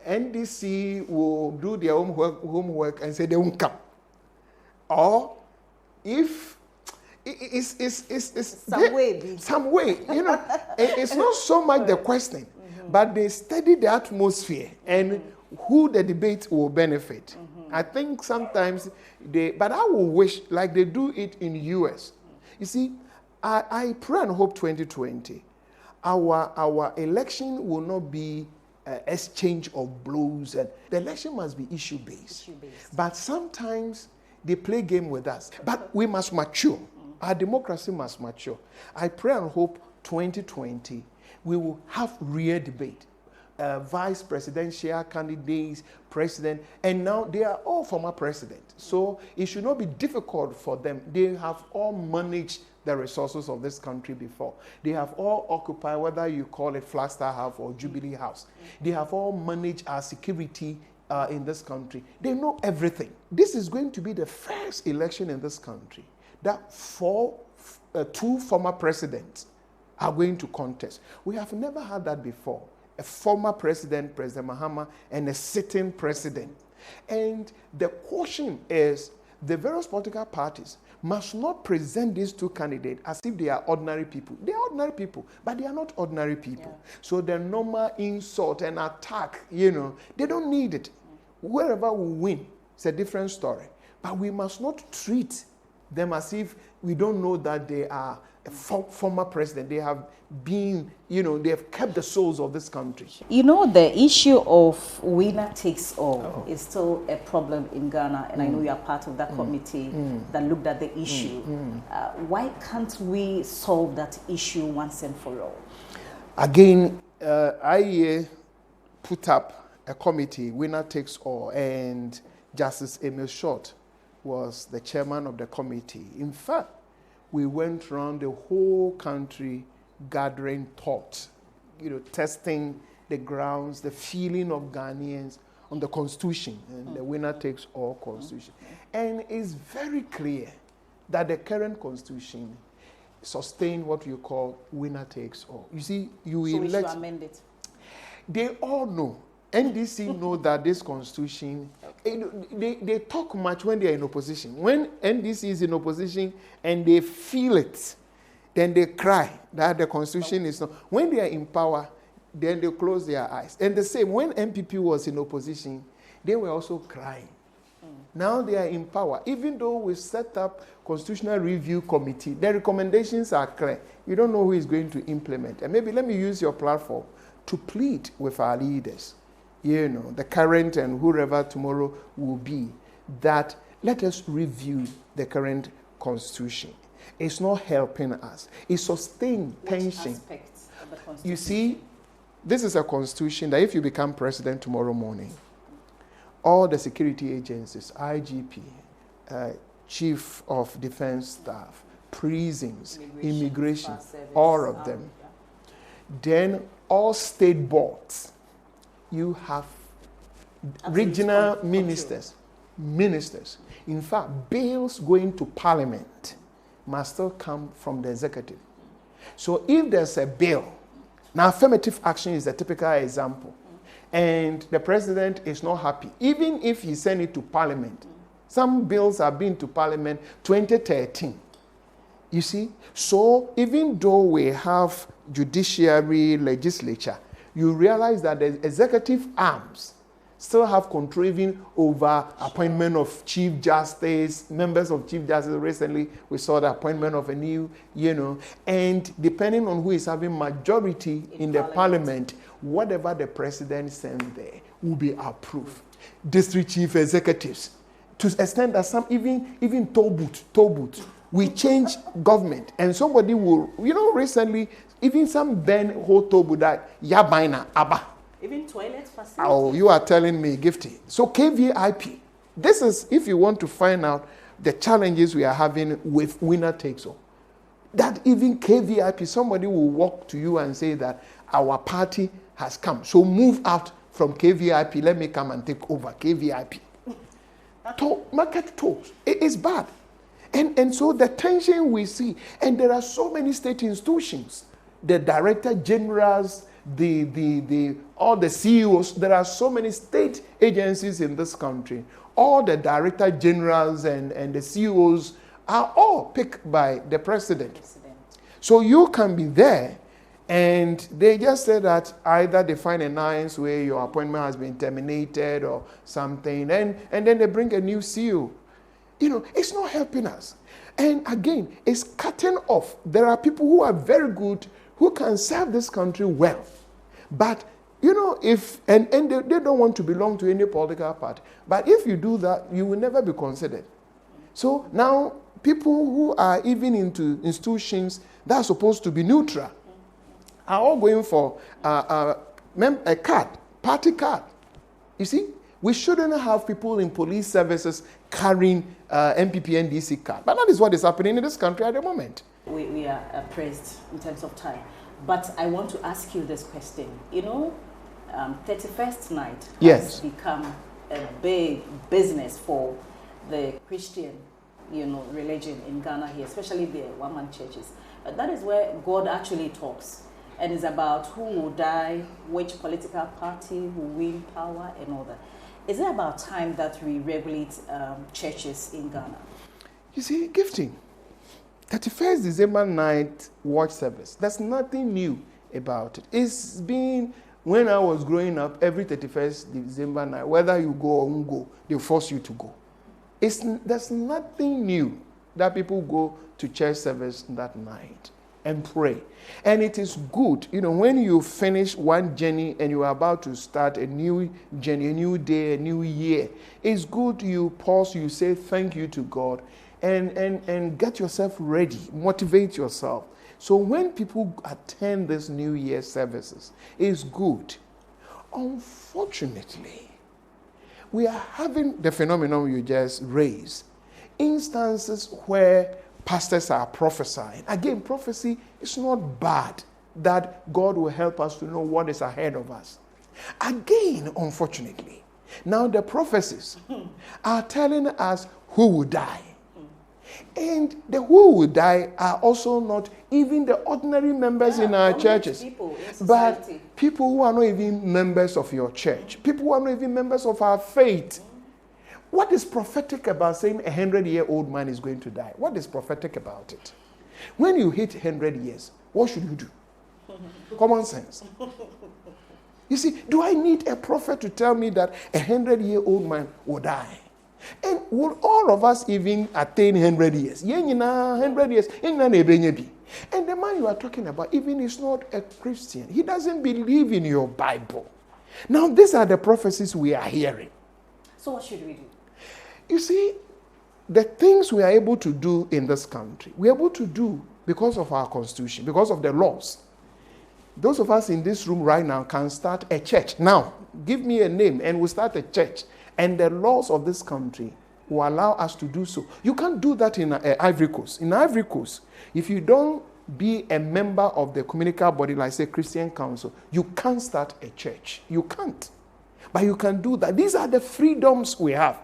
NDC will do their homework and say they won't come. Or if it's some way, it's not so much the question, but they study the atmosphere and who the debate will benefit. I think sometimes but I will wish like they do it in US. You see, I pray and hope 2020, our election will not be exchange of blows, and the election must be issue-based. But sometimes they play game with us. But we must mature. Our democracy must mature. I pray and hope 2020 we will have real debate. Vice presidential candidates, president, and now they are all former presidents. So it should not be difficult for them. They have all managed the resources of this country before. They have all occupied, whether you call it Flagstaff House or Jubilee House. They have all managed our security in this country. They know everything. This is going to be the first election in this country that two former presidents are going to contest. We have never had that before. A former president, President Mahama, and a sitting president. And the caution is the various political parties must not present these two candidates as if they are ordinary people. They are ordinary people, but they are not ordinary people. Yeah. So the normal insult and attack, they don't need it. Wherever we win, it's a different story. But we must not treat them as if we don't know that they are a former president. They have been, they have kept the souls of this country. The issue of winner takes all is still a problem in Ghana, and I know you are part of that committee that looked at the issue. Why can't we solve that issue once and for all? Again, I put up a committee, winner takes all, and Justice Emil Short was the chairman of the committee. In fact, we went around the whole country gathering thoughts, testing the grounds, the feeling of Ghanaians on the Constitution and the winner takes all Constitution. And it's very clear that the current Constitution sustains what you call winner takes all. You see, we should amend it. They all know NDC know that this constitution, they talk much when they are in opposition. When NDC is in opposition and they feel it, then they cry that the constitution is not. When they are in power, then they close their eyes. And the same, when MPP was in opposition, they were also crying. Now they are in power. Even though we set up Constitutional Review Committee, the recommendations are clear. You don't know who is going to implement. And maybe let me use your platform to plead with our leaders, the current and whoever tomorrow will be, that let us review the current constitution. It's not helping us. It sustains tension. Aspects of the constitution? You see, this is a constitution that if you become president tomorrow morning, all the security agencies, IGP, Chief of Defense Staff, prisons, immigration, all of them. Then all state boards, you have regional ministers. In fact, bills going to parliament must still come from the executive. So if there's a bill, now affirmative action is a typical example, and the president is not happy, even if he send it to parliament. Some bills have been to parliament 2013. You see? So even though we have judiciary, legislature, you realize that the executive arms still have control even over appointment of chief justice, members of chief justice. Recently, we saw the appointment of a new, and depending on who is having majority in the parliament, whatever the president sends there will be approved. District chief executives, to the extent that some even Tobut, we change government, and somebody will, recently, even some Ben whole Tobut that Yabaina Abba. Even toilet facilities. Oh, you are telling me, Gifty. So KVIP, this is if you want to find out the challenges we are having with winner takes all. That even KVIP, somebody will walk to you and say that our party has come. So move out from KVIP. Let me come and take over KVIP. Market talks. It is bad. And so the tension we see, and there are so many state institutions, the director generals, all the CEOs, there are so many state agencies in this country. All the director generals and the CEOs are all picked by the president. So you can be there, and they just say that either they find a nice way your appointment has been terminated or something, and then they bring a new CEO. It's not helping us. And again, it's cutting off. There are people who are very good, who can serve this country well. But, if they don't want to belong to any political party. But if you do that, you will never be considered. So now, people who are even into institutions that are supposed to be neutral are all going for a card, party card. You see, we shouldn't have people in police services carrying MPP NDC card. But that is what is happening in this country at the moment. We are pressed in terms of time. But I want to ask you this question. 31st night has become a big business for the Christian, religion in Ghana here, especially the one-man churches. That is where God actually talks. And it's about who will die, which political party will win power, and all that. Is it about time that we regulate churches in Ghana? You see, gifting. 31st December night watch service. There's nothing new about it. It's been, when I was growing up, every 31st December night, whether you go or won't go, they force you to go. There's nothing new that people go to church service that night and pray. And it is good, when you finish one journey and you are about to start a new journey, a new day, a new year, it's good you pause, you say thank you to God, and get yourself ready, motivate yourself. So when people attend these New Year services, it's good. Unfortunately, we are having the phenomenon you just raised, instances where pastors are prophesying. Again, prophecy is not bad, that God will help us to know what is ahead of us. Again, unfortunately, now the prophecies are telling us who will die. And the who will die are also not even the ordinary members in our churches, people in but society. people who are not even members of your church, people who are not even members of our faith. What is prophetic about saying a 100-year-old man is going to die? What is prophetic about it? When you hit 100 years, what should you do? Common sense. You see, do I need a prophet to tell me that a 100-year-old man will die? And will all of us even attain 100 years? 100 years. And the man you are talking about even is not a Christian. He doesn't believe in your Bible. Now, these are the prophecies we are hearing. So what should we do? You see, the things we are able to do in this country, we are able to do because of our constitution, because of the laws. Those of us in this room right now can start a church. Now, give me a name and we'll start a church. And the laws of this country will allow us to do so. You can't do that in Ivory Coast. In Ivory Coast, if you don't be a member of the communicable body, like say Christian Council, you can't start a church. You can't. But you can do that. These are the freedoms we have.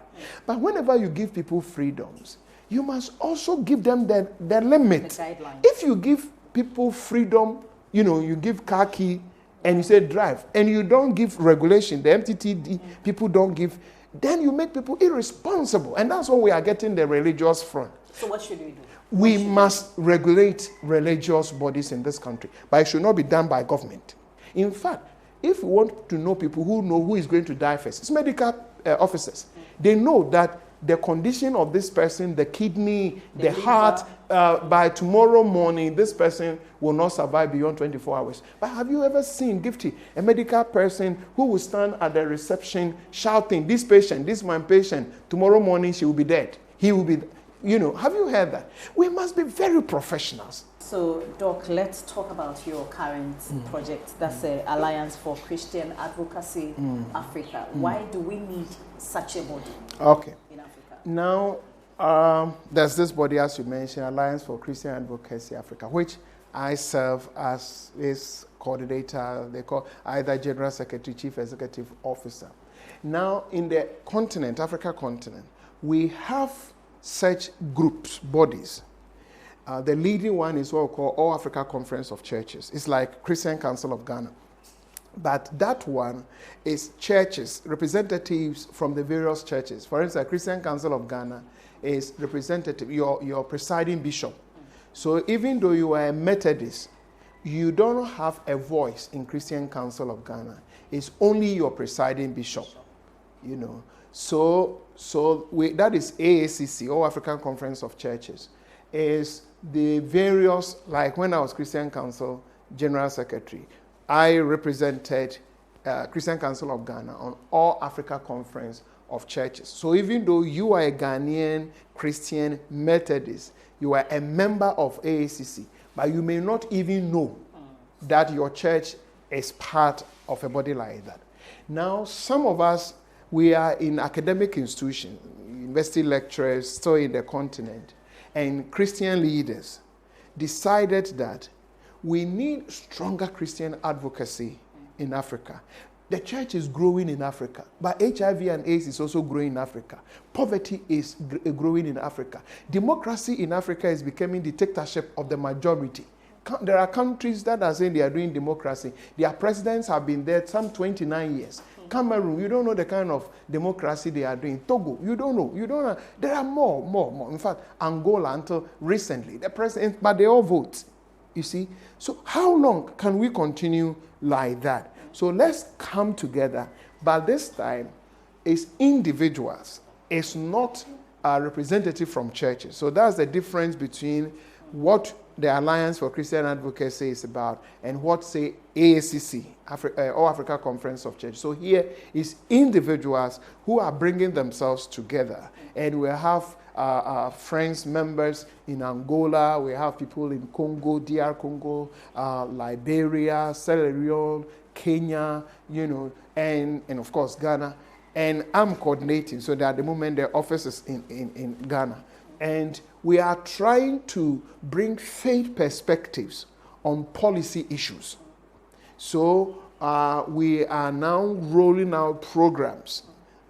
But whenever you give people freedoms, you must also give them the limit. The guidelines. If you give people freedom, you give car key and you say drive, and you don't give regulation, the MTTD people don't give, then you make people irresponsible. And that's what we are getting the religious front. So what should we do? We must regulate religious bodies in this country, but it should not be done by government. In fact, if we want to know people who know who is going to die first, it's medical officers. They know that the condition of this person, the kidney, the heart, by tomorrow morning, this person will not survive beyond 24 hours. But have you ever seen, Gifty, a medical person who will stand at the reception shouting, this patient, this my patient, tomorrow morning she will be dead. He will be, have you heard that? We must be very professionals. So, Doc, let's talk about your current project. That's the Alliance for Christian Advocacy Africa. Why do we need such a body in Africa? Now, there's this body, as you mentioned, Alliance for Christian Advocacy Africa, which I serve as its coordinator. They call either General Secretary, Chief Executive Officer. Now, in the continent, Africa continent, we have such groups, bodies. The leading one is what we call All Africa Conference of Churches. It's like Christian Council of Ghana. But that one is churches, representatives from the various churches. For instance, Christian Council of Ghana is representative, your presiding bishop. So even though you are a Methodist, you don't have a voice in Christian Council of Ghana. It's only your presiding bishop, So that is AACC, All African Conference of Churches, is the various, like when I was Christian Council General Secretary, I represented Christian Council of Ghana on All Africa Conference of Churches. So even though you are a Ghanaian Christian Methodist, you are a member of AACC, but you may not even know that your church is part of a body like that. Now, some of us, we are in academic institutions, university lecturers, still in the continent, and Christian leaders decided that we need stronger Christian advocacy in Africa. The church is growing in Africa, but HIV and AIDS is also growing in Africa. Poverty is growing in Africa. Democracy in Africa is becoming the dictatorship of the majority. There are countries that are saying they are doing democracy. Their presidents have been there some 29 years. Cameroon, you don't know the kind of democracy they are doing. Togo, you don't know. There are more. In fact, Angola, until recently, the president, but they all vote. You see? So how long can we continue like that? So let's come together. But this time, it's individuals. It's not a representative from churches. So that's the difference between what the Alliance for Christian Advocacy is about and what, say, AACC, All Africa Conference of Churches. So here is individuals who are bringing themselves together. And we have friends, members in Angola, we have people in Congo, DR Congo, Liberia, Sierra Leone, Kenya, and of course Ghana. And I'm coordinating, so that at the moment the office is in Ghana. And we are trying to bring faith perspectives on policy issues. So we are now rolling out programs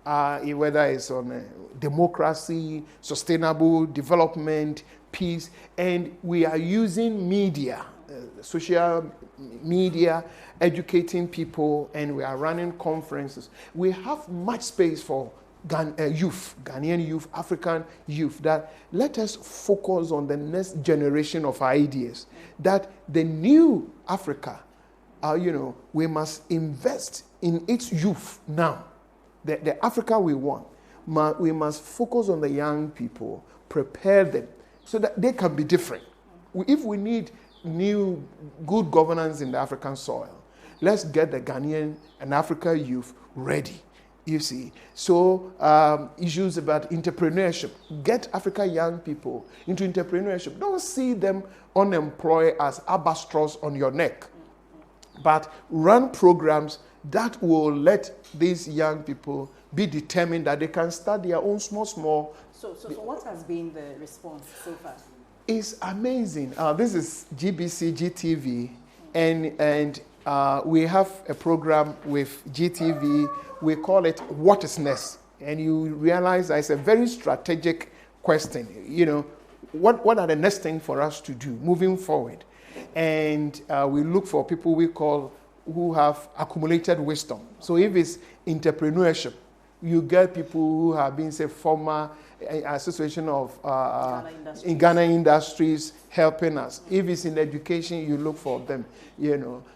whether it's on democracy, sustainable development, peace, and we are using media, social media, educating people, and we are running conferences. We have much space for youth, Ghanaian youth, African youth, that let us focus on the next generation of ideas, that the new Africa, we must invest in its youth now. The Africa we want, we must focus on the young people, prepare them so that they can be different. If we need new good governance in the African soil, let's get the Ghanaian and African youth ready. You see, so issues about entrepreneurship. Get African young people into entrepreneurship. Don't see them unemployed as albatross on your neck, but run programs that will let these young people be determined that they can start their own small. So what has been the response so far? It's amazing. This is GBC GTV, and we have a program with GTV. We call it What is Next? And you realize that it's a very strategic question. What are the next things for us to do moving forward? And we look for people who have accumulated wisdom. So if it's entrepreneurship, you get people who have been, say, former association of in Ghana industries helping us. If it's in education, you look for them,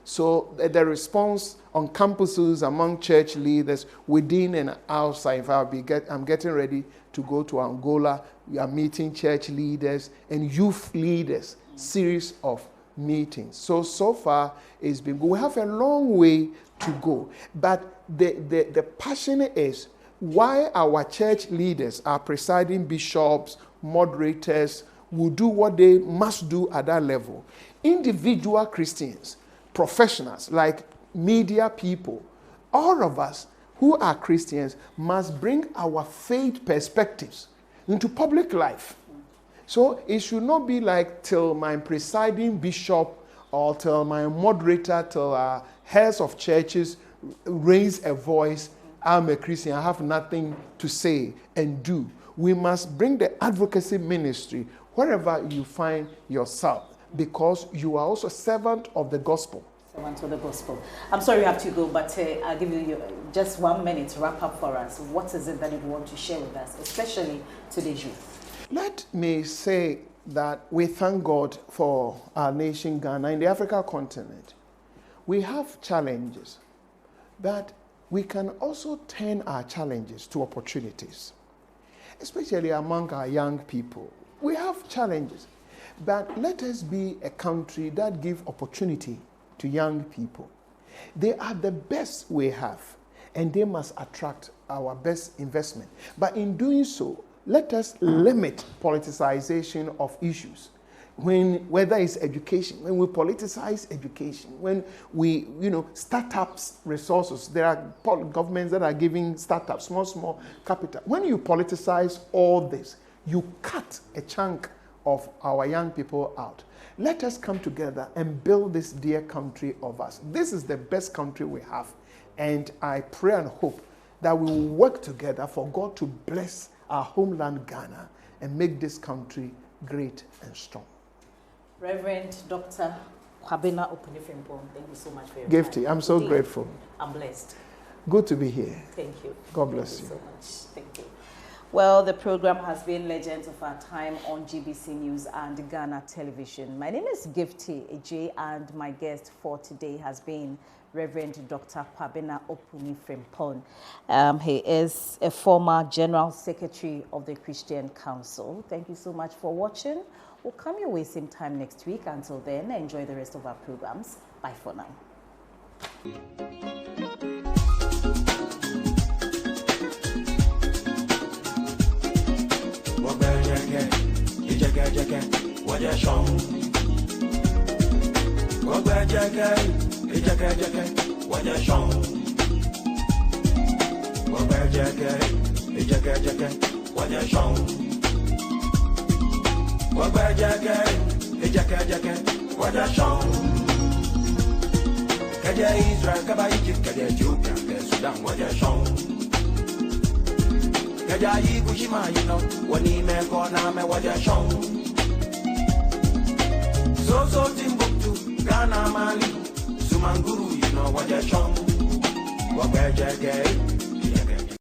So the response on campuses among church leaders within and outside. I'm getting ready to go to Angola. We are meeting church leaders and youth leaders, series of meetings. So far it's been good. We have a long way to go, but the passion is why our church leaders, our presiding bishops, moderators, will do what they must do at that level. Individual Christians, professionals like media people, all of us who are Christians must bring our faith perspectives into public life. So it should not be like till my presiding bishop or till my moderator, till our heads of churches raise a voice, I'm a Christian, I have nothing to say and do. We must bring the advocacy ministry wherever you find yourself, because you are also servant of the gospel. Servant of the gospel. I'm sorry you have to go, but I'll give you just 1 minute to wrap up for us. What is it that you want to share with us, especially today's youth? Let me say that we thank God for our nation, Ghana, in the African continent. We have challenges, but we can also turn our challenges to opportunities, especially among our young people. We have challenges, but let us be a country that gives opportunity to young people. They are the best we have, and they must attract our best investment. But in doing so, let us limit politicization of issues. Whether it's education, when we politicize education, when we, startups resources, there are governments that are giving startups small capital. When you politicize all this, you cut a chunk of our young people out. Let us come together and build this dear country of us. This is the best country we have. And I pray and hope that we will work together for God to bless our homeland Ghana and make this country great and strong. Reverend Dr. Kwabena Opuni-Frimpong, thank you so much for your Gifty, time. I'm so grateful. I'm blessed. Good to be here. Thank you. God bless you. Thank you so much. Thank you. Well, the program has been Legends of Our Time on GBC News and Ghana Television. My name is Gifty Ejay, and my guest for today has been Reverend Dr. Kwabena Opuni-Frimpong. He is a former General Secretary of the Christian Council. Thank you so much for watching. We'll come your way same time next week. Until then, enjoy the rest of our programs. Bye for now. Kaja Israel, Kaba Egypt, Kaja Ethiopia, Sudan, Waja Shong. Yajayi Kushima, you know, when he me kona me waja shong. So Timbuktu, Ghana Mali, Sumanguru, you know, waja shong. Wabajake.